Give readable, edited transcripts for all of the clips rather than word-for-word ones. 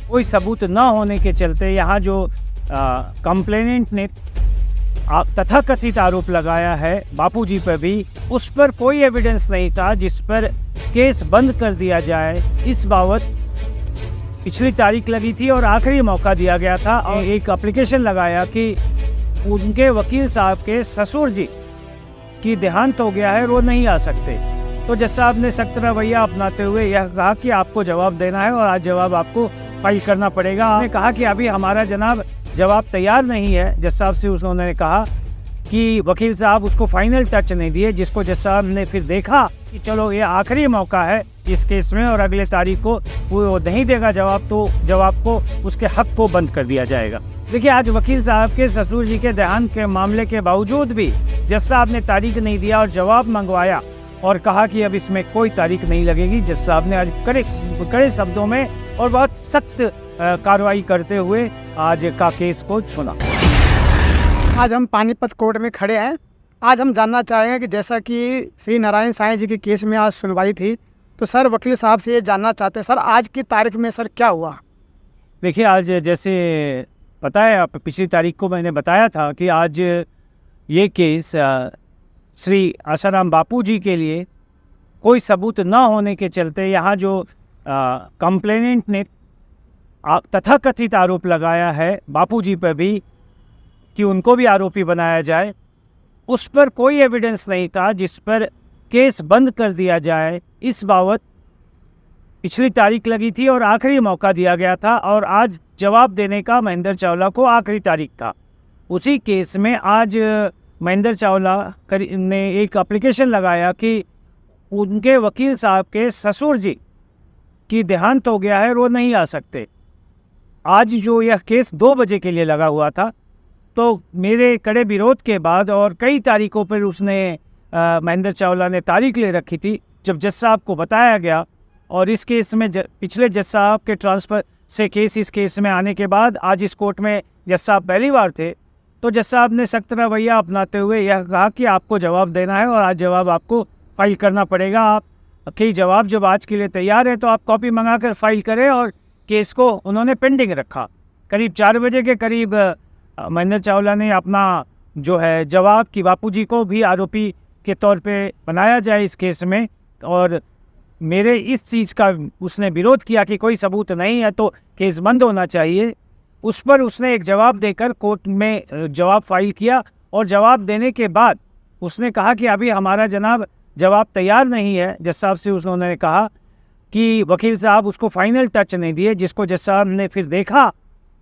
कोई सबूत न होने के चलते यहाँ जो कंप्लेनेंट ने तथाकथित आरोप लगाया है बापूजी पर भी, उस पर कोई एविडेंस नहीं था जिस पर केस बंद कर दिया जाए। इस बाबत पिछली तारीख लगी थी और आखिरी मौका दिया गया था और एक एप्लीकेशन लगाया कि उनके वकील साहब के ससुर जी की देहांत हो गया है, वो नहीं आ सकते। तो जज साहब ने सख्त रवैया अपनाते हुए यह कहा कि आपको जवाब देना है और आज जवाब आपको फाइल करना पड़ेगा। आपने कहा कि अभी हमारा जनाब जवाब तैयार नहीं है। जज साहब से उन्होंने कहा कि वकील साहब उसको फाइनल टच नहीं दिए, जिसको जज साहब ने फिर देखा कि चलो ये आखिरी मौका है इस केस में और अगले तारीख को वो नहीं देगा जवाब तो जवाब को उसके हक को बंद कर दिया जाएगा। देखिए, आज वकील साहब के ससुर जी के देहांत के मामले के बावजूद भी जज साहब ने तारीख नहीं दिया और जवाब मंगवाया और कहा कि अब इसमें कोई तारीख नहीं लगेगी। जज साहब ने आज कड़े शब्दों में और बहुत सख्त कार्रवाई करते हुए आज का केस को सुना। आज हम पानीपत कोर्ट में खड़े हैं। आज हम जानना चाहेंगे कि जैसा कि श्री नारायण साईं जी के केस में आज सुनवाई थी, तो सर वकील साहब से ये जानना चाहते हैं सर आज की तारीख में सर क्या हुआ। देखिए, आज जैसे पता है आप, पिछली तारीख को मैंने बताया था कि आज ये केस श्री आसाराम बापूजी के लिए कोई सबूत न होने के चलते यहाँ जो कंप्लेनेंट ने तथाकथित आरोप लगाया है बापूजी पर भी कि उनको भी आरोपी बनाया जाए, उस पर कोई एविडेंस नहीं था जिस पर केस बंद कर दिया जाए। इस बाबत पिछली तारीख लगी थी और आखिरी मौका दिया गया था और आज जवाब देने का महेंद्र चावला को आखिरी तारीख था। उसी केस में आज महेंद्र चावला ने एक एप्लीकेशन लगाया कि उनके वकील साहब के ससुर जी की देहांत हो गया है, वो नहीं आ सकते। आज जो यह केस 2 बजे के लिए लगा हुआ था, तो मेरे कड़े विरोध के बाद और कई तारीखों पर उसने महेंद्र चावला ने तारीख ले रखी थी। जब जज साहब को बताया गया और इस केस में पिछले जज साहब के ट्रांसफ़र से केस इस केस में आने के बाद आज इस कोर्ट में जज साहब पहली बार थे, तो जज साहब ने सख्त रवैया अपनाते हुए यह कहा कि आपको जवाब देना है और आज जवाब आपको फाइल करना पड़ेगा। आपके जवाब जब आज के लिए तैयार है तो आप कॉपी मंगा कर फाइल करें और केस को उन्होंने पेंडिंग रखा। करीब 4 बजे के करीब महेंद्र चावला ने अपना जो है जवाब कि बापूजी को भी आरोपी के तौर पे बनाया जाए इस केस में, और मेरे इस चीज़ का उसने विरोध किया कि कोई सबूत नहीं है तो केस बंद होना चाहिए। उस पर उसने एक जवाब देकर कोर्ट में जवाब फाइल किया और जवाब देने के बाद उसने कहा कि अभी हमारा जनाब जवाब तैयार नहीं है। जज साहब से उन्होंने कहा कि वकील साहब उसको फाइनल टच नहीं दिए, जिसको जज साहब ने फिर देखा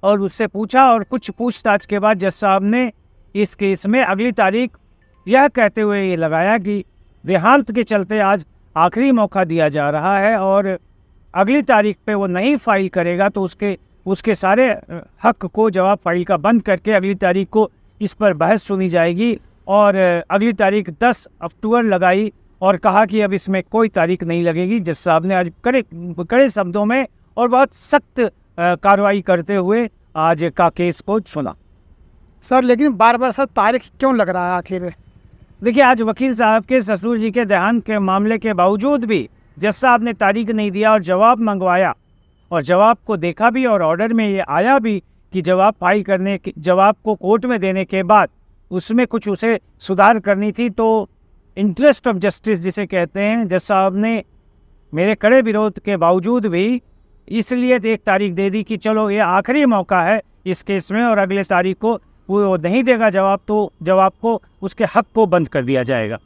और उससे पूछा और कुछ पूछताछ के बाद जज साहब ने इस केस में अगली तारीख यह कहते हुए ये लगाया कि देहांत के चलते आज आखिरी मौका दिया जा रहा है और अगली तारीख पे वो नहीं फाइल करेगा तो उसके सारे हक को जवाब फाइल का बंद करके अगली तारीख को इस पर बहस सुनी जाएगी। और अगली तारीख 10 अक्टूबर लगाई और कहा कि अब इसमें कोई तारीख नहीं लगेगी। जज साहब ने आज कड़े शब्दों में और बहुत सख्त कार्रवाई करते हुए आज का केस को सुना। सर लेकिन बार बार सर तारीख क्यों लग रहा है आखिर। देखिए, आज वकील साहब के ससुर जी के देहांत के मामले के बावजूद भी जज साहब ने तारीख नहीं दिया और जवाब मंगवाया और जवाब को देखा भी और ऑर्डर में ये आया भी कि जवाब फाइल करने के जवाब को कोर्ट में देने के बाद उसमें कुछ उसे सुधार करनी थी। तो इंटरेस्ट ऑफ जस्टिस जिसे कहते हैं, जज साहब ने मेरे कड़े विरोध के बावजूद भी इसलिए एक तारीख दे दी कि चलो ये आखिरी मौका है इस केस में और अगले तारीख को वो नहीं देगा जवाब तो जवाब को उसके हक को बंद कर दिया जाएगा।